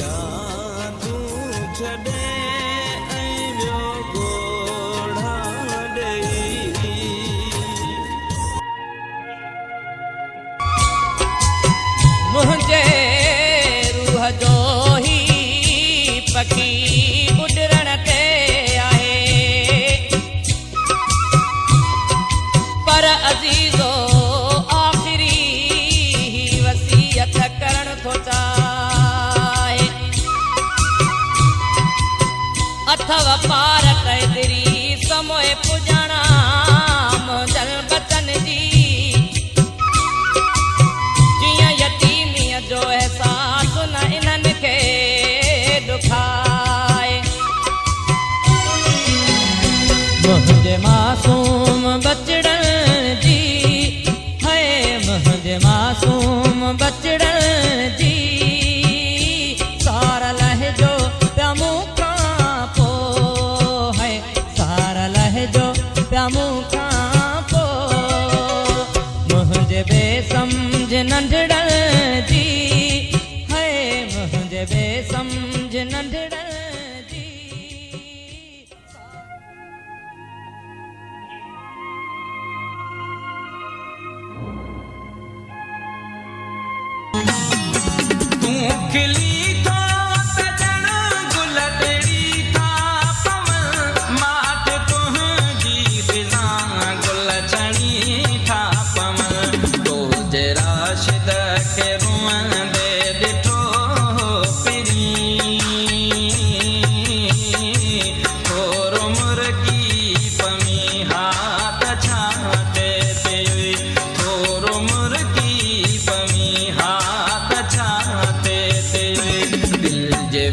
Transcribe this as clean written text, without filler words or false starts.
यादूं छॾे ऐं ॿियो ॻोढ़ा ॾेई। मुंहिंजे रूह जो ही पखी उॾरण ते आहे, पर अज़ीज़ो आख़िरी वसीयत करण थो चाहे। अथव पार क़ैदरी समोए पुॼणा मुंहिंजल बचन जी, जीअं यतीमीअ जो एहसास न इन्हनि खे ॾुखाए। मुंहिंजे मासूम बचड़न जी, है मुंहिंजे मासूम बचड़न जी, सार लहजो पिया मूंखां पोइ, है सार लहजो पिया मूंखां पोइ। मुंहिंजे बेसमझ नंढड़न जी, है मुंहिंजे बेसमझ नंढड़न जी। तूं खिली था सजण गुल टेड़ी था पवन, माठ तुंहिंजी फ़िज़ा गुल छणी था पवन। तो जे राशिद खे रुअंदे ॾिठो पहिरीं, थोरो मुर्गी पमी हाथ छाते ते हुई, थोरो मुर्गी पमी हाथ छाते ते हुई। दिल जे